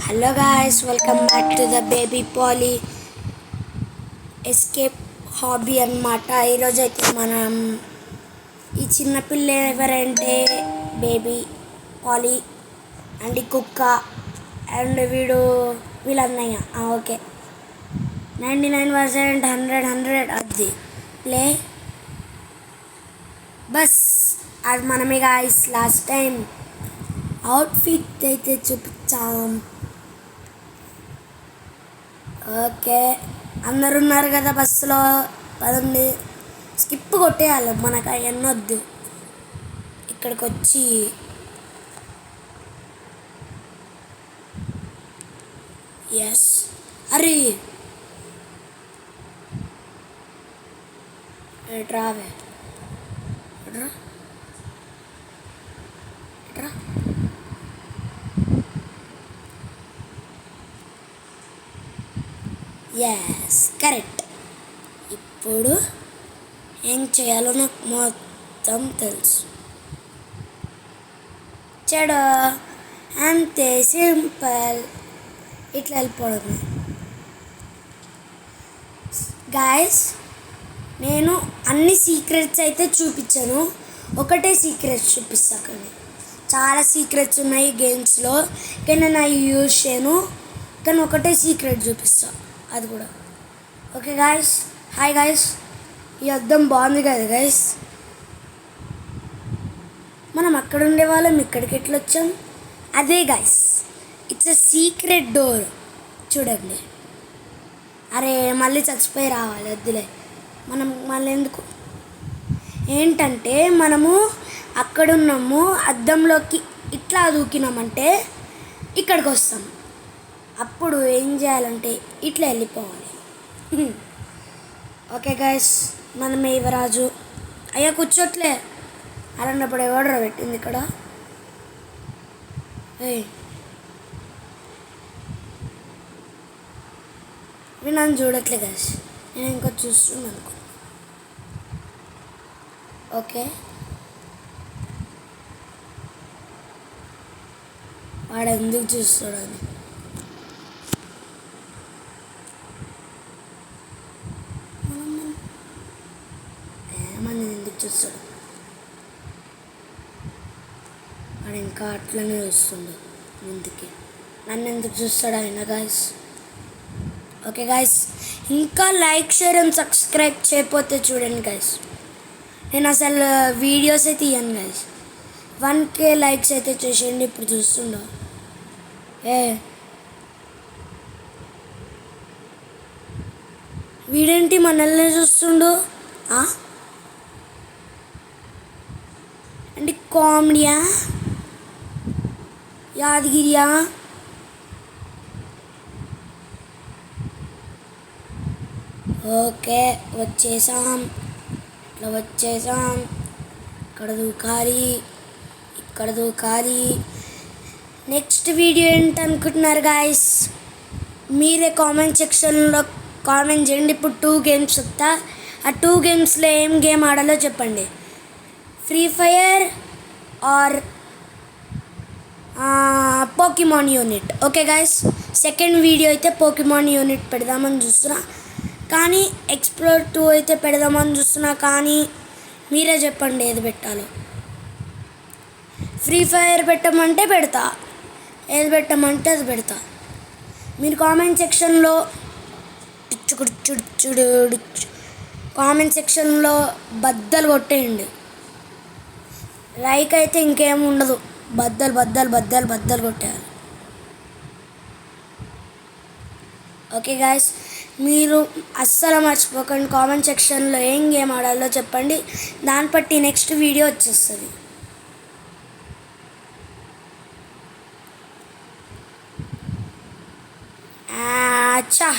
Hello guys, welcome back to the Baby Polly Escape hobby అన్నమాట. ఈరోజు అయితే మనం ఈ చిన్నపిల్ల ఎవరంటే బేబీ పాలీ అండ్ కుక్క అండ్ వీళ్ళన్నయ్య. ఓకే, 99% 100 అది ప్లే బస్. అది మనమే గాయస్ లాస్ట్ టైం అవుట్ఫిట్ అయితే చూపించాం. ఓకే, అందరు ఉన్నారు కదా బస్సులో, పదండి స్కిప్ కొట్టేయాలి, మనకు అవన్నీ వద్దు. ఇక్కడికి వచ్చి ఎస్ అరే రావే రా రా. Yes correct. ఇప్పుడు ఏం చేయాలో నాకు మొత్తం తెలుసు. చెడు అంతే సింపుల్, ఇట్లా వెళ్ళిపోవడమే. గాయస్, నేను అన్ని సీక్రెట్స్ అయితే చూపించాను, ఒకటే సీక్రెట్స్ చూపిస్తా. కానీ చాలా సీక్రెట్స్ ఉన్నాయి గేమ్స్లో, కానీ నేను అవి యూజ్ చేయను. కానీ ఒకటే సీక్రెట్ చూపిస్తా, అది కూడా. Okay guys, hi guys. ఈ అద్దం బాగుంది కదా గాయస్. మనం అక్కడ ఉండే వాళ్ళం ఇక్కడికి ఎట్లా వచ్చాం? అదే guys, it's a secret door. చూడండి. అరే మళ్ళీ చచ్చిపోయి రావాలి, వద్దులే. మనం మళ్ళీ ఎందుకు, ఏంటంటే మనము అక్కడున్నాము, అద్దంలోకి ఇట్లా దూకినామంటే ఇక్కడికి వస్తాం. అప్పుడు ఏం చేయాలంటే ఇట్లా వెళ్ళిపోవాలి. ఓకే గైస్, మనమే యువరాజు. అయ్యా కూర్చోట్లే అలాంటప్పుడు ఎవడో పెట్టింది ఇక్కడ. ఇవి నన్ను చూడట్లే గైస్, నేను ఇంకా చూస్తున్నాను అనుకో. ఓకే, వాడు ఎందుకు చూస్తాడని. మన ఎందుకు చూస్తాడు వాడు? ఇంకా అట్లనే చూస్తుండు ముందుకి. నన్ను ఎందుకు చూస్తాడు ఆయన గాయస్? ఓకే గాయస్, ఇంకా లైక్ షేర్ అండ్ సబ్స్క్రైబ్ చేయకపోతే చూడండి గాయస్, నేను అసలు వీడియోస్ అయితే ఇయ్యాను గాయస్. 1K లైక్స్ అయితే చేసేయండి. ఇప్పుడు చూస్తుండో వీడేంటి మనల్ని చూస్తుండు? అంటే కామెడీయా, యాదగిరియా? ఓకే, వచ్చేసాం. ఇట్లా వచ్చేసాం. ఇక్కడ దూకాలి, ఇక్కడ దూకాలి. నెక్స్ట్ వీడియో ఏంటనుకుంటున్నారు గాయస్? మీరే కామెంట్ సెక్షన్లో కామెంట్ చేయండి. ఇప్పుడు 2 గేమ్స్ చెప్తా, ఆ 2 గేమ్స్లో ఏం గేమ్ ఆడాలో చెప్పండి. Free fire are Pokemon unit. Okay guys, second video అయితే పోకీమాన్ యూనిట్ పెడదామని చూస్తున్నా, కానీ ఎక్స్ప్లోర్ 2 అయితే పెడదామని చూస్తున్నా. కానీ మీరే చెప్పండి ఏది పెట్టాలో. ఫ్రీ ఫైర్ పెట్టమంటే పెడతా, ఏది పెట్టమంటే అది పెడతా. మీరు కామెంట్ సెక్షన్లో కామెంట్ సెక్షన్లో బద్దలు కొట్టేయండి. లైక్ అయితే ఇంకేం ఉండదు, బద్దలు బద్దలు బద్దలు బద్దలు కొట్టేయాలి. ఓకే గాయస్, మీరు అస్సలు మర్చిపోకండి, కామెంట్ సెక్షన్లో ఏం గేమ్ ఆడాలో చెప్పండి, దాన్ని బట్టి నెక్స్ట్ వీడియో వచ్చేస్తుంది. అచ్చా,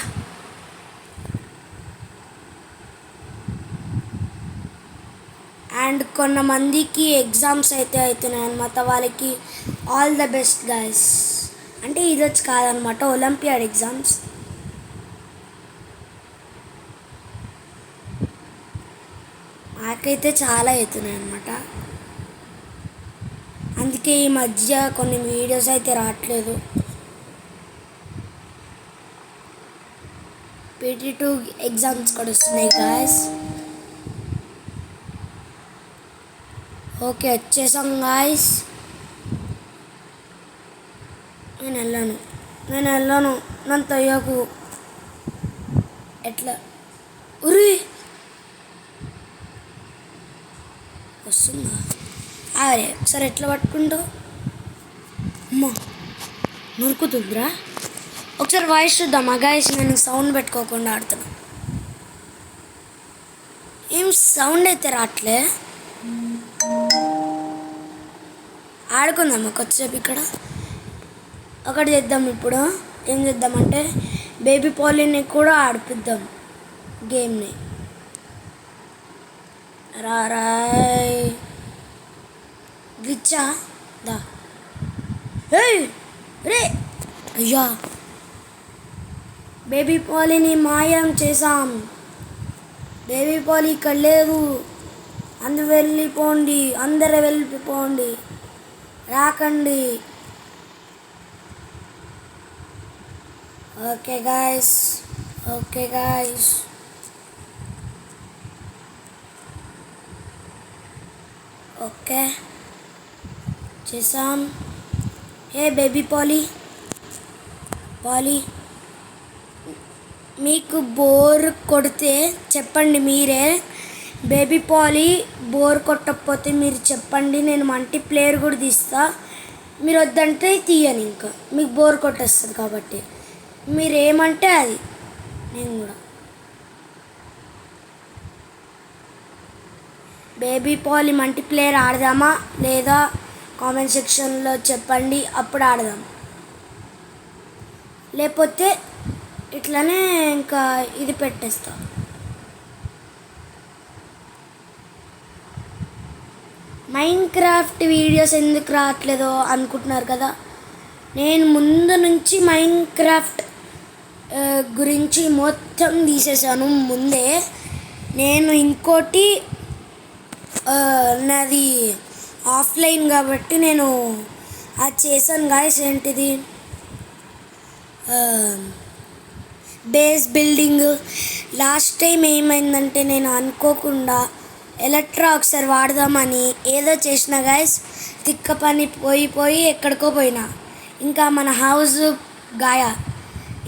అండ్ కొంతమందికి ఎగ్జామ్స్ అయితే అవుతున్నాయి అన్నమాట, వాళ్ళకి ఆల్ ద బెస్ట్ గాయస్. అంటే ఈరోజు కాదనమాట, ఒలింపియాడ్ ఎగ్జామ్స్. నాకైతే చాలా అవుతున్నాయి అన్నమాట. అందుకే ఈ మధ్య కొన్ని వీడియోస్ అయితే రావట్లేదు. PT2 ఎగ్జామ్స్ కూడా వస్తున్నాయి గాయస్. ఓకే వచ్చేసాం గాయస్. నేను వెళ్ళాను నన్ను తొయ్యకు. ఎట్లా ఉరి వస్తుందా? అరే ఒకసారి ఎట్లా పట్టుకుంటావు? అమ్మా నరుకుతుందిరా. ఒకసారి వాయిస్ చూద్దామా గాయస్? నేను సౌండ్ పెట్టుకోకుండా ఆడుతున్నా. ఏం సౌండ్ అయితే రావట్లే. ఆడుకుందామా కొద్దిసేపు ఇక్కడ? ఒకటి చేద్దాం. ఇప్పుడు ఏం చేద్దామంటే బేబీ పాలీని కూడా ఆడిపిద్దాం గేమ్ని. రాయ్ గ్లిచ్చా దా. రే అయ్యా, బేబీ పాలీని మాయం చేసాం. బేబీ పాలీ ఇక్కడ లేదు. అందరు వెళ్ళిపోండి, రాకండి. Okay guys. ఓకే చేసాం. ఏ బేబీ పాలీ మీకు బోర్ కొడితే చెప్పండి మీరే. బేబీ పాలీ బోర్ కొట్టకపోతే మీరు చెప్పండి, నేను మల్టీప్లేయర్ కూడా తీస్తా. మీరు వద్దంటే తీయను, ఇంకా మీకు బోర్ కొట్టేస్తుంది కాబట్టి మీరు ఏమంటే అది. నేను కూడా బేబీ పాలీ మల్టీప్లేయర్ ఆడదామా లేదా కామెంట్ సెక్షన్లో చెప్పండి, అప్పుడు ఆడదాం. లేకపోతే ఇట్లనే ఇంకా ఇది పెట్టేస్తా. మైన్క్రాఫ్ట్ వీడియోస్ ఎందుకు రావట్లేదో అనుకుంటున్నారు కదా. నేను ముందు నుంచి మైన్క్రాఫ్ట్ గురించి మొత్తం తీసేసాను ముందే. నేను ఇంకోటి నాది ఆఫ్లైన్ కాబట్టి నేను అది చేశాను గాయస్. ఏంటిది బేస్ బిల్డింగ్. లాస్ట్ టైం ఏమైందంటే నేను అనుకోకుండా ఎలక్ట్రా ఒకసారి వాడదామని ఏదో చేసిన గాయస్, తిక్క పని పోయి ఎక్కడికో పోయినా. ఇంకా మన హౌస్ గాయ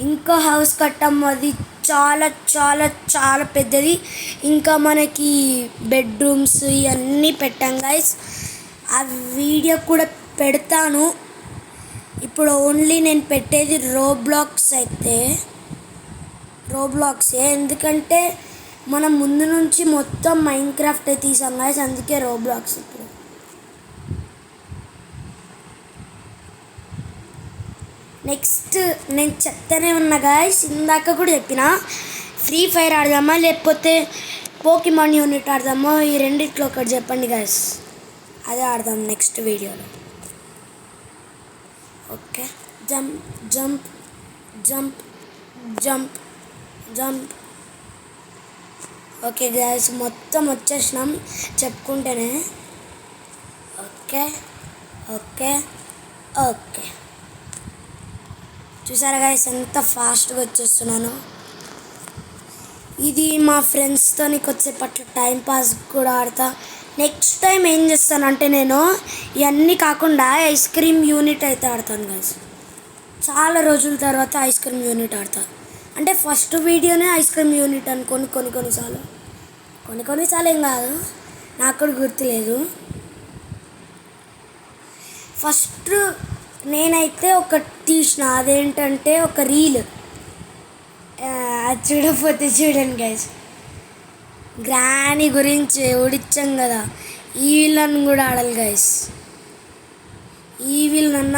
ఇంకో హౌస్ కట్టాం. అది చాలా చాలా చాలా పెద్దది. ఇంకా మనకి బెడ్రూమ్స్ ఇవన్నీ పెట్టాం గాయస్. ఆ వీడియో కూడా పెడతాను. ఇప్పుడు ఓన్లీ నేను పెట్టేది రోబ్లాక్సే, ఎందుకంటే మనం ముందు నుంచి మొత్తం మైన్క్రాఫ్ట్ తీసాం గాయస్, అందుకే రోబ్లాక్స్. ఇప్పుడు నెక్స్ట్ నేను చెప్తానే ఉన్నా గాయస్, ఇందాక కూడా చెప్పిన ఫ్రీ ఫైర్ ఆడదామా లేకపోతే పోకీమాన్ యూనిట్ ఆడదామా, ఈ రెండిట్లో ఒకటి చెప్పండి గాయస్, అదే ఆడదాం నెక్స్ట్ వీడియోలో. Okay jump. ఓకే గాయస్ మొత్తం వచ్చేసినాం చెప్పుకుంటేనే. ఓకే చూసారా గాయస్ ఎంత ఫాస్ట్గా వచ్చేస్తున్నాను. ఇది మా ఫ్రెండ్స్తో కొద్దిసేపు అట్లా టైంపాస్ కూడా ఆడతా. నెక్స్ట్ టైం ఏం చేస్తానంటే నేను ఇవన్నీ కాకుండా ఐస్ క్రీమ్ యూనిట్ అయితే ఆడతాను గాయస్. చాలా రోజుల తర్వాత ఐస్ క్రీమ్ యూనిట్ ఆడతా. అంటే ఫస్ట్ వీడియోనే ఐస్ క్రీమ్ యూనిట్ అనుకోని కొన్నిసార్లు ఏం కాదు, నాకు కూడా గుర్తులేదు. ఫస్ట్ నేనైతే ఒకటి తీసిన, అదేంటంటే ఒక రీల్. అది చూడకపోతే చూడండి గైస్. గ్రానీ గురించి ఉడిచ్చాం కదా, ఈ విలన్ కూడా ఆడాలి గైస్. ఈ విలన్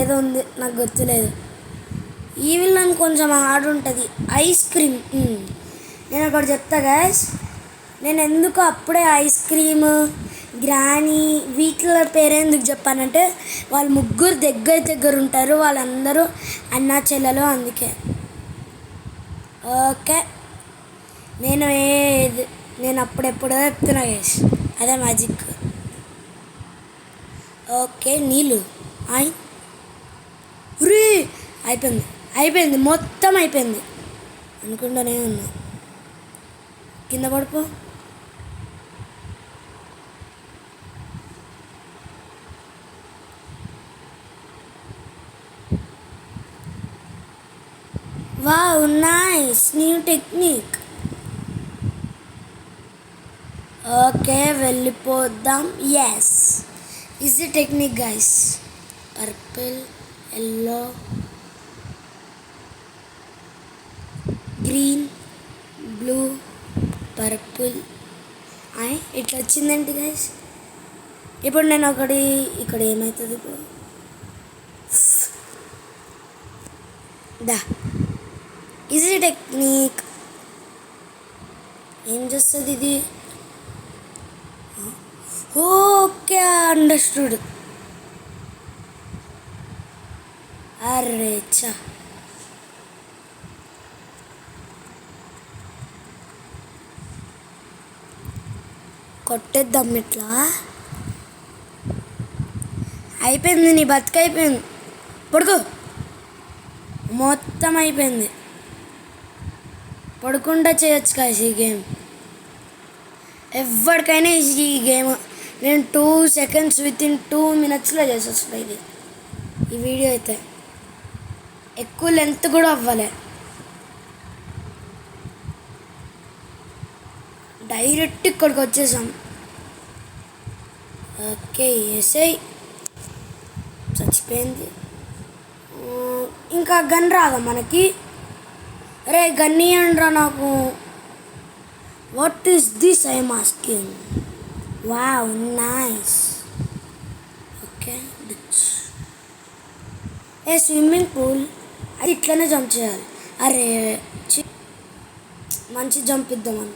ఏదో ఉంది నాకు గుర్తులేదు. ఈ విలన్ కొంచెం హార్డ్ ఉంటుంది. ఐస్ క్రీమ్ నేను ఒకటి చెప్తా గైస్. నేను ఎందుకు అప్పుడే ఐస్ క్రీమ్ గ్రానీ వీటిల పేరెందుకు చెప్పానంటే వాళ్ళు ముగ్గురు దగ్గర ఉంటారు, వాళ్ళందరూ అన్నా చెల్లెలు, అందుకే. ఓకే నేను అప్పుడెప్పుడో చెప్తున్నా గైస్, అదే మ్యాజిక్. ఓకే నీళ్ళు రే అయిపోయింది. అయిపోయింది, మొత్తం అయిపోయింది అనుకుంటానే ఉన్నా. కింద పడిపో. Wow, nice, new technique. Okay, వెళ్ళిపోద్దాం. Yes, easy technique guys. Purple, yellow, green, blue, purple. ఇట్లా వచ్చిందండి గైస్. ఇప్పుడు నేను ఇక్కడ ఏమవుతుంది ఇప్పుడు? దా, ఈజీ టెక్నిక్. ఏం చేస్తుంది ఇది? Okay, understood. అరే చా, కొట్టేద్దాం ఇట్లా. అయిపోయింది, నీ బతుకు అయిపోయింది. పడుకో, మొత్తం అయిపోయింది. పడుకుంటా చేయొచ్చు కదా ఈ గేమ్. ఎవరికైనా ఈ గేమ్ నేను 2 seconds వితిన్ 2 minutesలో చేసేస్తాను. ఈ వీడియో అయితే ఎక్కువ లెంత్ కూడా అవ్వలే. డైరెక్ట్ ఇక్కడికి వచ్చేసాం. ఓకే, ఎస్ఐ చచ్చిపోయింది. ఇంకా గన్ రాదా మనకి? రే గన్ ఇయ్యండిరా నాకు. What is this I'm asking. Wow, nice. Okay, swimming pool. అది ఇట్లనే జంప్ చేయాలి. అరే మంచి జంప్ ఇద్దామని.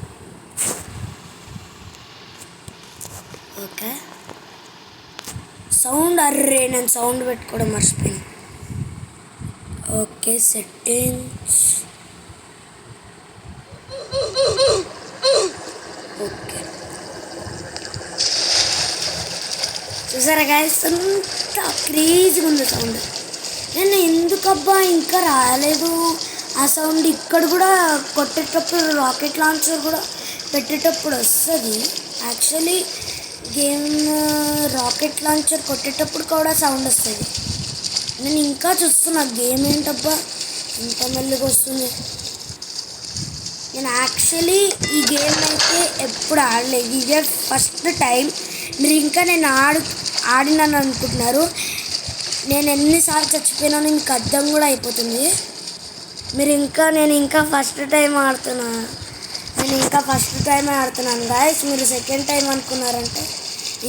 Okay, sound. అర్రే నేను సౌండ్ పెట్టుకోవడం మర్చిపోయాను. Okay, settings. ఓకే, చూసారా గైస్, అంత క్రేజీగా ఉంది సౌండ్. నేను ఎందుకబ్బా ఇంకా రాలేదు ఆ సౌండ్. ఇక్కడ కూడా కొట్టేటప్పుడు రాకెట్ లాంచర్ కూడా పెట్టేటప్పుడు వస్తుంది. యాక్చువల్లీ గేమ్ రాకెట్ లాంచర్ కొట్టేటప్పుడు కూడా సౌండ్ వస్తుంది. నేను ఇంకా చూస్తున్నా గేమ్ ఏంటబ్బా ఇంత మెల్లిగా వస్తుంది. నేను యాక్చువల్లీ ఈ గేమ్ అయితే ఎప్పుడు ఆడలేదు. ఇదే ఫస్ట్ టైం. మీరు ఇంకా నేను ఆడినాను అనుకుంటున్నారు. నేను ఎన్నిసార్లు చచ్చిపోయినానో మీకు అర్థం కూడా అయిపోతుంది. నేను ఇంకా ఫస్ట్ టైం ఆడుతున్నాను. గాయస్, మీరు సెకండ్ టైం అనుకున్నారంటే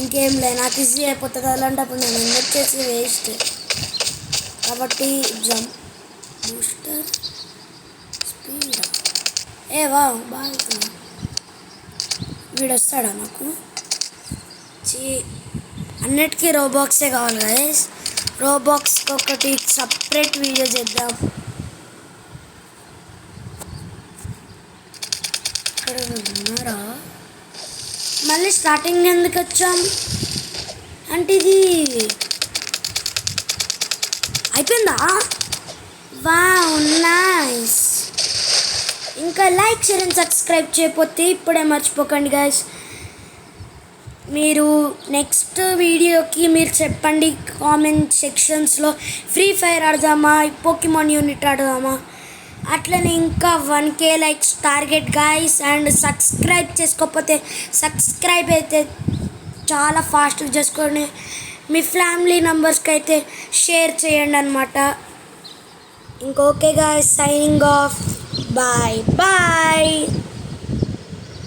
ఇంకేం లేదు, నాకు ఈజీ అయిపోతుంది. అలాంటప్పుడు నేను ఎందుకు చేసి వేస్ట్. కాబట్టి జంప్, బూస్టర్, స్పీడ్. బాగా వీడు వస్తాడా నాకు? అన్నిటికీ రోబాక్సే కావాలి గైస్. రోబాక్స్కి ఒకటి సపరేట్ వీడియో చేద్దాం. ఇక్కడ ఉన్నారా? మళ్ళీ స్టార్టింగ్ ఎందుకు వచ్చాం అంటే ఇది అయిపోయిందా? Wow, nice. ఇంకా లైక్, షేర్ అండ్ సబ్స్క్రైబ్ చేయకపోతే ఇప్పుడే మర్చిపోకండి గైస్. మీరు నెక్స్ట్ వీడియోకి మీరు చెప్పండి కామెంట్ సెక్షన్స్లో. ఫ్రీ ఫైర్ ఆడదామా, పోకీమాన్ యూనిట్ ఆడదామా? అట్లనే ఇంకా 1K likes target guys. And subscribe చేసుకోకపోతే సబ్స్క్రైబ్ అయితే చాలా ఫాస్ట్గా చేసుకోండి. మీ ఫ్యామిలీ మెంబర్స్కి అయితే షేర్ చేయండి అనమాట. ఇంకొకే guys, signing off. Bye bye.